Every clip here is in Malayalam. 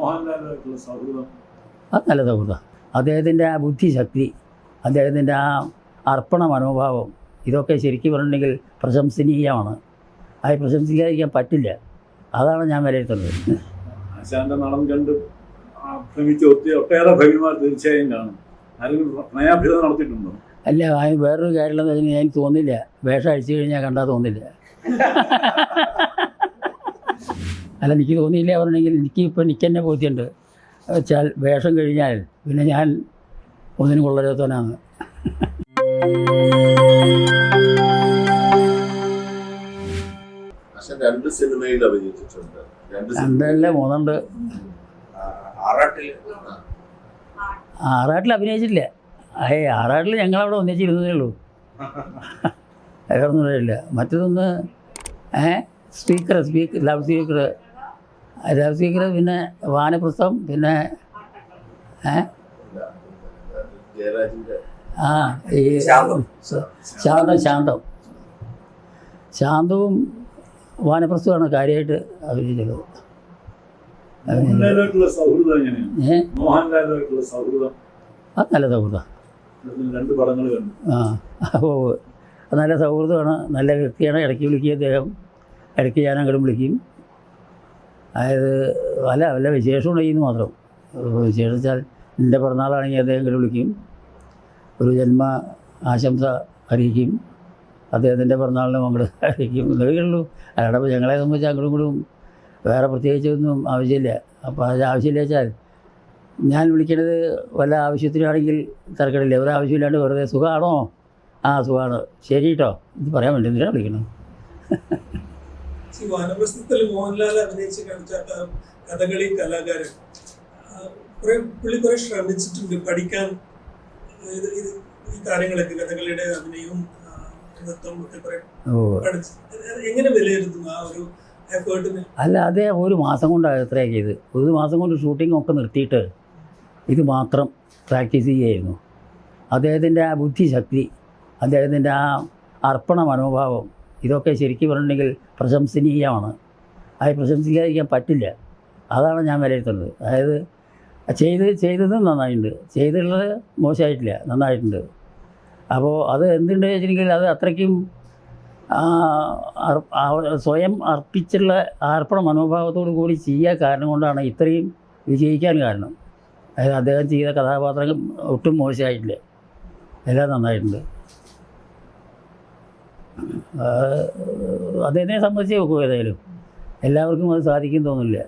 മോഹൻലാലുമായിട്ടുള്ള സൗഹൃദം അത് നല്ല സൗഹൃദം. അദ്ദേഹത്തിൻ്റെ ആ ബുദ്ധിശക്തി, അദ്ദേഹത്തിൻ്റെ ആ അർപ്പണ മനോഭാവം, ഇതൊക്കെ ശരിക്കും പറഞ്ഞിട്ടുണ്ടെങ്കിൽ പ്രശംസനീയമാണ്. അത് പ്രശംസിക്കാതിരിക്കാൻ പറ്റില്ല. അതാണ് ഞാൻ വിലയിരുത്തുന്നത്. ആശാന്റെ നളം കണ്ട് ഭ്രമിച്ച ഒട്ടേറെ ഭംഗിമാർ തീർച്ചയായും കാണും. ആരെങ്കിലും പ്രണയാഭ്യത നടത്തിയിട്ടുണ്ടോ? അല്ല, വേറൊരു കാര്യമുള്ളത് വെച്ചാൽ എനിക്ക് തോന്നില്ല, വേഷം അഴിച്ചു കഴിഞ്ഞാൽ കണ്ടാൽ തോന്നില്ല. അല്ല, എനിക്ക് തോന്നിയില്ല പറഞ്ഞെങ്കിൽ എനിക്ക് തന്നെ ബോധ്യമുണ്ട് വെച്ചാൽ വേഷം കഴിഞ്ഞാൽ പിന്നെ ഞാൻ ഒന്നിനും കൊള്ളരുത്തവനാണ്. രണ്ട് സിനിമയിൽ അഭിനയിച്ചിട്ടുണ്ട്. രണ്ടല്ല മൂന്നുണ്ട്. ആറാട്ടിൽ അഭിനയിച്ചിട്ടില്ല. ആറാട്ടിൽ ഞങ്ങളവിടെ ഒന്നിച്ചിരുന്നതേ ഉള്ളൂ. വേറൊന്നും ഇല്ല. മറ്റതൊന്ന് ലവ് സ്പീക്കർ, പിന്നെ വാനപ്രസ്ഥം, പിന്നെ ഈ ശാന്തവും വാനപ്രസ്ഥമാണ് കാര്യമായിട്ട് അഭിനയിച്ചത്. മോഹൻലാലുമായിട്ടുള്ള സൗഹൃദം എങ്ങനെയാണ്? മോഹൻലാലുമായിട്ടുള്ള സൗഹൃദം അത് നല്ല സൗഹൃദം. 2 പടങ്ങൾ കണ്ടു. അപ്പോൾ നല്ല സൗഹൃദമാണ്, നല്ല വ്യക്തിയാണ്. ഇടയ്ക്ക് വിളിക്കുക അദ്ദേഹം, ഇടയ്ക്ക് ഞാൻ അങ്ങോട്ടും വിളിക്കും. അതായത് വല്ല വിശേഷം ഉണ്ടെങ്കിൽ മാത്രം. വിശേഷം വെച്ചാൽ എൻ്റെ പിറന്നാളാണെങ്കിൽ അദ്ദേഹം ഇങ്ങോട്ട് വിളിക്കും, ഒരു ജന്മ ആശംസ അറിയിക്കും, അദ്ദേഹത്തിൻ്റെ പിറന്നാളിനും അങ്ങോട്ട് അറിയിക്കും. ഇതൊക്കെ ഉള്ളൂ. അല്ലാതെ ഞങ്ങളെ സംബന്ധിച്ച് അങ്ങോട്ടും ഇങ്ങോട്ടും വേറെ പ്രത്യേകിച്ചൊന്നും ആവശ്യമില്ല. അപ്പോൾ അത് ആവശ്യമില്ല വെച്ചാൽ ഞാൻ വിളിക്കണത് വല്ല ആവശ്യത്തിനാണെങ്കിൽ തിരക്കടില്ല. ഒരാവശ്യമില്ലാണ്ട് വെറുതെ സുഖമാണോ? സുഖമാണ്, ശരി കേട്ടോ, ഇത് പറയാൻ വേണ്ടി എന്തിനാണ് വിളിക്കണം? വാനപ്രസ്ഥത്തിൽ മോഹൻലാൽ അഭിനയിച്ച് കാണിച്ച കഥകളി കലാകാരൻ പുള്ളി കുറെ ശ്രമിച്ചിട്ടുണ്ട് പഠിക്കാൻ ഈ കാര്യങ്ങളൊക്കെ, കഥകളിയുടെ അഭിനയവും നൃത്തവും ഒക്കെ കുറെ പഠിച്ചു. എങ്ങനെ വിലയിരുത്തുന്നു ആ ഒരു എഫേർട്ടിന്? അല്ല, അതേ 1 മാസം കൊണ്ടാണ് എത്രയൊക്കെ ചെയ്ത്. 1 മാസം കൊണ്ട് ഷൂട്ടിംഗ് ഒക്കെ നിർത്തിയിട്ട് ഇത് മാത്രം പ്രാക്ടീസ് ചെയ്യുമായിരുന്നു. അദ്ദേഹത്തിൻ്റെ ആ ബുദ്ധിശക്തി, അദ്ദേഹത്തിൻ്റെ ആ അർപ്പണ മനോഭാവം, ഇതൊക്കെ ശരിക്കും പറഞ്ഞിട്ടുണ്ടെങ്കിൽ പ്രശംസനീയമാണ്. അത് പ്രശംസിക്കാതിരിക്കാൻ പറ്റില്ല. അതാണ് ഞാൻ വിലയിരുത്തുന്നത്. അതായത് ചെയ്തത് നന്നായിട്ടുണ്ട്, ചെയ്തിട്ടുള്ളത് മോശമായിട്ടില്ല, നന്നായിട്ടുണ്ട്. അപ്പോൾ അത് എന്തുണ്ട് വെച്ചിട്ടുണ്ടെങ്കിൽ അത് അത്രയ്ക്കും സ്വയം അർപ്പിച്ചുള്ള അർപ്പണ മനോഭാവത്തോടു കൂടി ചെയ്യുക കാരണം കൊണ്ടാണ് ഇത്രയും വിജയിക്കാൻ കാരണം. അതായത് അദ്ദേഹം ചെയ്ത കഥാപാത്രങ്ങൾ ഒട്ടും മോശമായിട്ടില്ല, എല്ലാം നന്നായിട്ടുണ്ട്. അദ്ദേഹത്തിനെ സംബന്ധിച്ച് നോക്കുക, ഏതായാലും എല്ലാവർക്കും അത് സാധിക്കും തോന്നില്ല.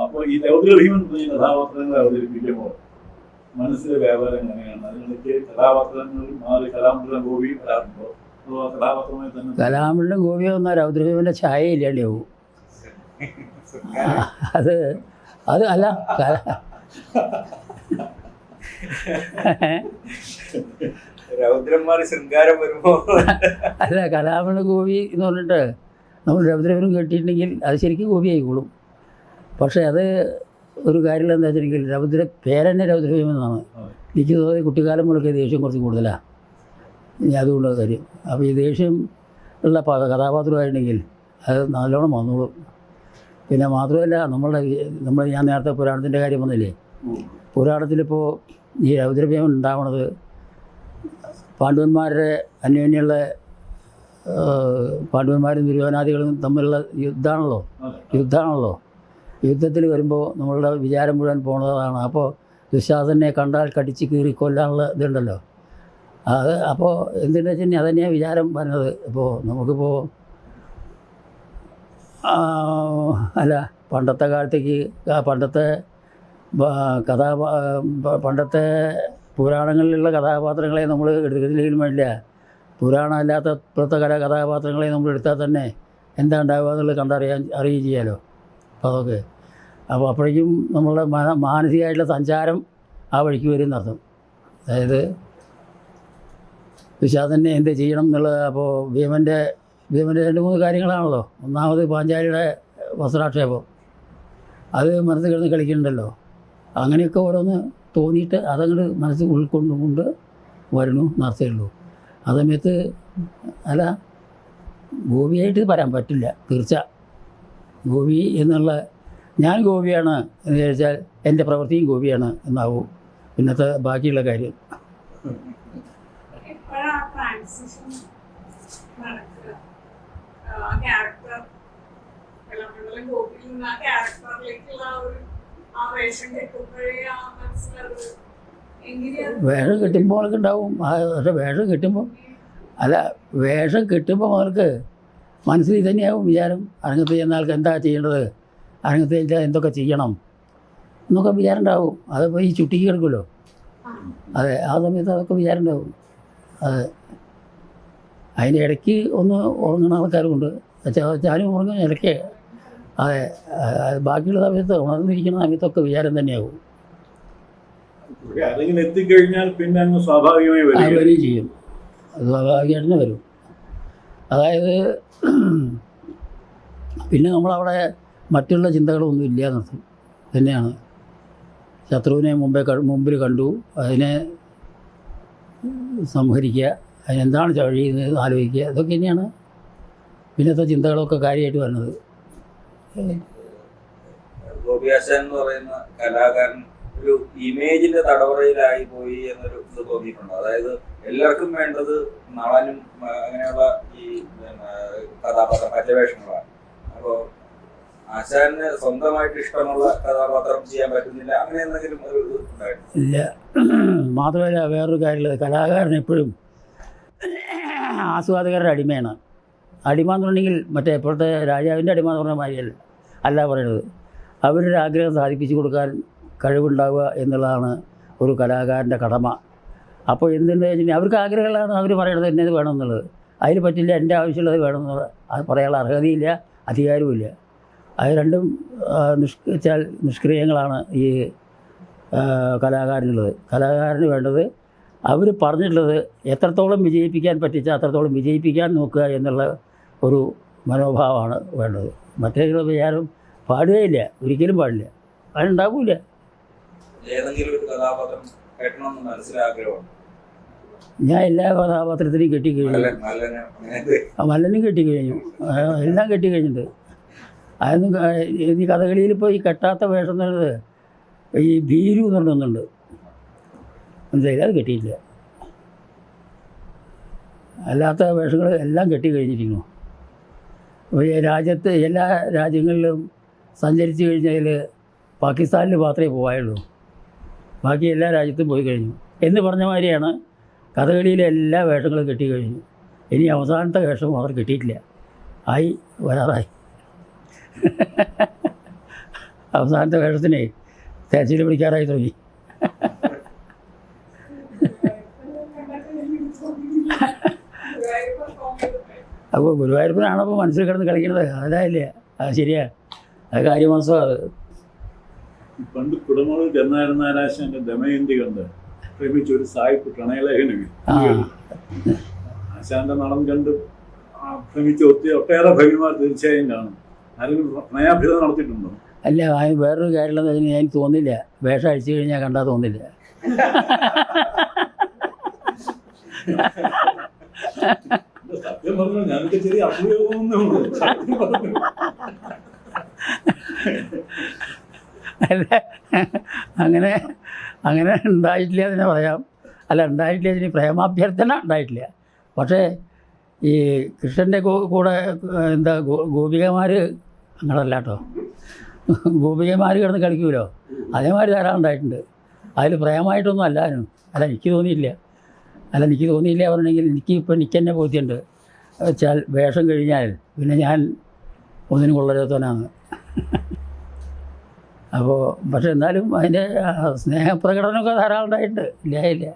അപ്പോൾ ഈ രൗദ്രഭീമൻ കഥാപാത്രങ്ങളെ അവതരിപ്പിക്കുമ്പോൾ മനസ്സിലെ വ്യാപാരം എങ്ങനെയാണ്? അതിനിടയ്ക്ക് കഥാപാത്രങ്ങൾ മാറി കലാമണ്ഡലം ഗോപി വരാറുണ്ടോ? കഥാപാത്രമായി തന്നെ കലാമണ്ഡലം ഗോപി വന്നാൽ രൗദ്രഭീമൻ്റെ ഛായ ഇല്ലാണ്ടേ ആവും. അത് അല്ല അല്ല, കലാമണ്ഡലം ഗോപി എന്ന് പറഞ്ഞിട്ട് നമ്മൾ രൗദ്രഭീമൻ കേട്ടിട്ടുണ്ടെങ്കിൽ അത് ശരിക്കും ഗോപി ആയിക്കോളും. പക്ഷേ അത് ഒരു കാര്യമില്ല, എന്താ വെച്ചിട്ടുണ്ടെങ്കിൽ പേരെന്നെ രൗദ്രഭീമൻ എന്നാണ്. എനിക്ക് തോന്നി കുട്ടിക്കാലം മുതലൊക്കെ ദേഷ്യം കുറച്ച് കൂടുതലാണ്. ഇനി അതുകൊണ്ട് കാര്യം. അപ്പോൾ ഈ ദേഷ്യം ഉള്ള കഥാപാത്രമായിട്ടുണ്ടെങ്കിൽ അത് നല്ലോണം വന്നോളും. പിന്നെ മാത്രമല്ല, നമ്മൾ ഞാൻ നേരത്തെ പുരാണത്തിൻ്റെ കാര്യം വന്നില്ലേ, പുരാണത്തിലിപ്പോൾ ഈ രൗദ്രഭീമൻ ഉണ്ടാവണത് പാണ്ഡവന്മാരുടെ അന്യോന്യമുള്ള പാണ്ഡവന്മാരും ദുര്യോധനാദികളും തമ്മിലുള്ള യുദ്ധമാണല്ലോ. യുദ്ധത്തിൽ വരുമ്പോൾ നമ്മളുടെ വിചാരം മുഴുവൻ പോണതാണ്. അപ്പോൾ ദുശാസനെ കണ്ടാൽ കടിച്ച് കീറി കൊല്ലാനുള്ള ഇതുണ്ടല്ലോ. അപ്പോൾ എന്തിനാ വെച്ചാൽ അതന്നെയാണ് വിചാരം പറഞ്ഞത്. ഇപ്പോൾ നമുക്കിപ്പോൾ അല്ല, പണ്ടത്തെ കാലത്തേക്ക് പണ്ടത്തെ പുരാണങ്ങളിലുള്ള കഥാപാത്രങ്ങളെ നമ്മൾ എടുക്കുന്നതിലും വേണ്ടില്ല, പുരാണം അല്ലാത്ത ഇപ്പോഴത്തെ കഥാപാത്രങ്ങളെ നമ്മൾ എടുത്താൽ തന്നെ എന്താ ഉണ്ടാവുക എന്നുള്ളത് അറിയുകയും ചെയ്യാമല്ലോ. അപ്പോൾ അപ്പോഴേക്കും നമ്മളുടെ മാനസികമായിട്ടുള്ള സഞ്ചാരം ആ വഴിക്ക് വരും എന്നർത്ഥം. അതായത് ദുശാസനെ എന്ത് ചെയ്യണം എന്നുള്ളത്. അപ്പോൾ ഭീമൻ്റെ 2-3 കാര്യങ്ങളാണല്ലോ. ഒന്നാമത് പാഞ്ചാലിയുടെ വസ്ത്രാക്ഷേപം, അത് മനസ്സിൽ കിടന്ന് കളിക്കുന്നുണ്ടല്ലോ. അങ്ങനെയൊക്കെ ഓരോന്ന് തോന്നിയിട്ട് അതങ്ങോട്ട് മനസ്സിൽ ഉൾക്കൊണ്ടുകൊണ്ട് വരണു നടത്തുള്ളൂ. ആ സമയത്ത് അല്ല, ഗോപിയായിട്ട് പറയാൻ പറ്റില്ല. ഗോപി എന്നുള്ള ഞാൻ ഗോപിയാണ് എന്ന് വിചാരിച്ചാൽ എൻ്റെ പ്രവൃത്തിയും ഗോപിയാണ് എന്നാവും പിന്നത്തെ ബാക്കിയുള്ള കാര്യം. എപ്പോഴാ ട്രാൻസിഷൻ നടക്കുക? ക്യാരക്ടർ കലാമണ്ഡലം ഗോപിയിൽ നിന്ന് ആ ക്യാരക്ടറിലേക്കുള്ള ആ വേഷം കെട്ടുമ്പോഴേ ആ മനസ്സിലത് എങ്ങനെയാണ്? വേഷം കിട്ടുമ്പോൾ അവർക്ക് ഉണ്ടാവും. പക്ഷേ വേഷം കിട്ടുമ്പോൾ വേഷം കിട്ടുമ്പോൾ അവർക്ക് മനസ്സിൽ തന്നെയാവും വിചാരം. അരങ്ങത്ത് ചെയ്യുന്ന ആൾക്ക് എന്താ ചെയ്യേണ്ടത്, അരങ്ങത്ത് ചെന്നാൽ എന്തൊക്കെ ചെയ്യണം എന്നൊക്കെ വിചാരം ഉണ്ടാവും. അതിപ്പോൾ ഈ ചുട്ടിക്ക് കിടക്കുമല്ലോ. അതെ, ആ സമയത്ത് അതൊക്കെ വിചാരം ഉണ്ടാവും. അതെ, അതിൻ്റെ ഇടയ്ക്ക് ഒന്ന് ഉറങ്ങുന്ന ആൾക്കാരുമുണ്ട്. ഞാനും ഉറങ്ങും ഇടയ്ക്ക്. അതെ, ബാക്കിയുള്ള സമയത്ത് ഉണർന്നിരിക്കുന്ന സമയത്തൊക്കെ വിചാരം തന്നെയാവും. അതിങ്ങനെ എത്തിക്കഴിഞ്ഞാൽ പിന്നെ അങ്ങ് സ്വാഭാവികമായി വരും. വരികയും ചെയ്യും. അത് സ്വാഭാവികമായിട്ട് തന്നെ വരും. അതായത് പിന്നെ നമ്മളവിടെ മറ്റുള്ള ചിന്തകളൊന്നും ഇല്ല എന്നർത്ഥം തന്നെയാണ്. ശത്രുവിനെ മുമ്പിൽ കണ്ടു, അതിനെ സംഹരിക്കുക, അതിനെന്താണ് ചെയ്യുന്നത് ആലോചിക്കുക, ഇതൊക്കെ തന്നെയാണ് പിന്നത്തെ ചിന്തകളൊക്കെ കാര്യമായിട്ട് വരുന്നത്. ഗോപിയാശാൻ എന്ന് പറയുന്ന കലാകാരൻ ഒരു ഇമേജിന്റെ തടവറയിലായി പോയി എന്നൊരു ഇത് തോന്നിയിട്ടുണ്ട്. അതായത് എല്ലാവർക്കും വേണ്ടത് നളനും അങ്ങനെയുള്ള ഈ കഥാപാത്രം പച്ചവേഷങ്ങളാണ്. അപ്പോൾ ആശാന് സ്വന്തമായിട്ട് ഇഷ്ടമുള്ള കഥാപാത്രം ചെയ്യാൻ പറ്റുന്നില്ല, അങ്ങനെ എന്തെങ്കിലും ഒരു ഇത് ഉണ്ടായിട്ടുണ്ട്? ഇല്ല. മാത്രമല്ല വേറൊരു കാര്യമുള്ളത്, കലാകാരൻ എപ്പോഴും ആസ്വാദകരുടെ അടിമയാണ്. അടിമ എന്നുണ്ടെങ്കിൽ മറ്റേ ഇപ്പോഴത്തെ രാജാവിൻ്റെ അടിമ എന്ന് പറഞ്ഞ മാതിരിയല്ല അല്ല പറയണത്. അവരുടെ ആഗ്രഹം സാധിപ്പിച്ചു കൊടുക്കാൻ കഴിവുണ്ടാവുക എന്നുള്ളതാണ് ഒരു കലാകാരൻ്റെ കടമ. അപ്പോൾ എന്തെന്ന് വെച്ചിട്ടുണ്ടെങ്കിൽ അവർക്ക് ആഗ്രഹങ്ങളാണ് അവർ പറയണത് എന്നത് വേണമെന്നുള്ളത്. അതിന് പറ്റില്ല, എൻ്റെ ആവശ്യമുള്ളത് വേണമെന്നുള്ളത് അത് പറയാനുള്ള അർഹതയില്ല, അധികാരവുമില്ല. അത് രണ്ടും നിഷ്ക്രിയങ്ങളാണ് ഈ കലാകാരനുള്ളത്. കലാകാരന് വേണ്ടത് അവർ പറഞ്ഞിട്ടുള്ളത് എത്രത്തോളം വിജയിപ്പിക്കാൻ പറ്റിച്ചാൽ അത്രത്തോളം വിജയിപ്പിക്കാൻ നോക്കുക എന്നുള്ള ഒരു മനോഭാവമാണ് വേണ്ടത്. മറ്റേ വിചാരം പാടുകയില്ല, ഒരിക്കലും പാടില്ല, അതുണ്ടാവില്ല. ഏതെങ്കിലും ഒരു കഥാപാത്രം കേട്ടണമെന്ന് മനസ്സിലാഗ്രഹമാണ്. ഞാൻ എല്ലാ കഥാപാത്രത്തിനെയും കെട്ടിക്കഴിഞ്ഞു. മല്ലനും കെട്ടിക്കഴിഞ്ഞു, എല്ലാം കെട്ടിക്കഴിഞ്ഞിട്ടുണ്ട്. അതൊന്നും ഈ കഥകളിയിലിപ്പോൾ ഈ കെട്ടാത്ത വേഷം എന്ന് പറയുന്നത് ഈ ഭീരു എന്ന് പറഞ്ഞൊന്നുണ്ട്, മനസ്സിലായില്ല, അത് കെട്ടിയില്ല. അല്ലാത്ത വേഷങ്ങൾ എല്ലാം കെട്ടിക്കഴിഞ്ഞിരിക്കുന്നു. അപ്പോൾ ഈ രാജ്യത്ത് എല്ലാ രാജ്യങ്ങളിലും സഞ്ചരിച്ചു കഴിഞ്ഞാൽ പാകിസ്ഥാനിൽ മാത്രമേ പോകാനുള്ളൂ, ബാക്കി എല്ലാ രാജ്യത്തും പോയി കഴിഞ്ഞു എന്ന് പറഞ്ഞ മാതിരിയാണ് കഥകളിയിലെ എല്ലാ വേഷങ്ങളും കെട്ടിക്കഴിഞ്ഞു. ഇനി അവസാനത്തെ വേഷം അവർ കിട്ടിയിട്ടില്ല, ആയി വരാറായി. അവസാനത്തെ വേഷത്തിനെ തേച്ചിൽ പിടിക്കാറായി തുടങ്ങി. അപ്പോൾ ഗുരുവായൂരപ്പനാണപ്പോൾ മനസ്സിൽ കിടന്ന് കളിക്കണത്, അതല്ലേ? അത് ശരിയാ, അത് കാര്യമാസം. അത് പണ്ട് കുടമൂർ ജനാരനാരാശന്റെ ദമയന്തി കണ്ട് പ്രേമിച്ചൊരു സായിപ്പ് പ്രണയലേഖനം ആശാന്റെ നളം കണ്ട് പ്രേമിച്ച ഒട്ടേറെ ഭംഗിമാർ തീർച്ചയായും കാണും. ആരെങ്കിലും പ്രണയാഭ്യത നടത്തിയിട്ടുണ്ടോ? അല്ല, വേറൊരു കാര്യമുള്ളത് എനിക്ക് തോന്നില്ല, വേഷം അഴിച്ചു കഴിഞ്ഞാൽ കണ്ടാൽ തോന്നില്ല. സത്യം പറഞ്ഞു, ഞങ്ങൾക്ക് ചെറിയ അപയോഗമൊന്നേ ഉള്ളൂ. അല്ല, അങ്ങനെ അങ്ങനെ ഉണ്ടായിട്ടില്ല തന്നെ പറയാം. അല്ല, ഉണ്ടായിട്ടില്ല, ഇതിന് പ്രേമാഭ്യർത്ഥന ഉണ്ടായിട്ടില്ല. പക്ഷേ ഈ കൃഷ്ണൻ്റെ കൂടെ എന്താ ഗോപികമാർ അങ്ങനല്ല കേട്ടോ, ഗോപികമാർ കിടന്ന് കളിക്കുമല്ലോ, അതേമാതിരി ധാരാളം ഉണ്ടായിട്ടുണ്ട്. അതിൽ പ്രേമമായിട്ടൊന്നും അല്ലാനും. അല്ല, എനിക്ക് തോന്നിയില്ല പറഞ്ഞെങ്കിൽ എനിക്കിപ്പോൾ എനിക്ക് തന്നെ ബോധ്യമുണ്ട് വെച്ചാൽ വേഷം കഴിഞ്ഞാൽ പിന്നെ ഞാൻ ഒന്നിനും കൊള്ളരുത്തവനാണ്. അപ്പോൾ പക്ഷെ എന്നാലും അതിൻ്റെ സ്നേഹപ്രകടനമൊക്കെ ധാരാളം ഉണ്ടായിട്ടുണ്ട്, ഇല്ല.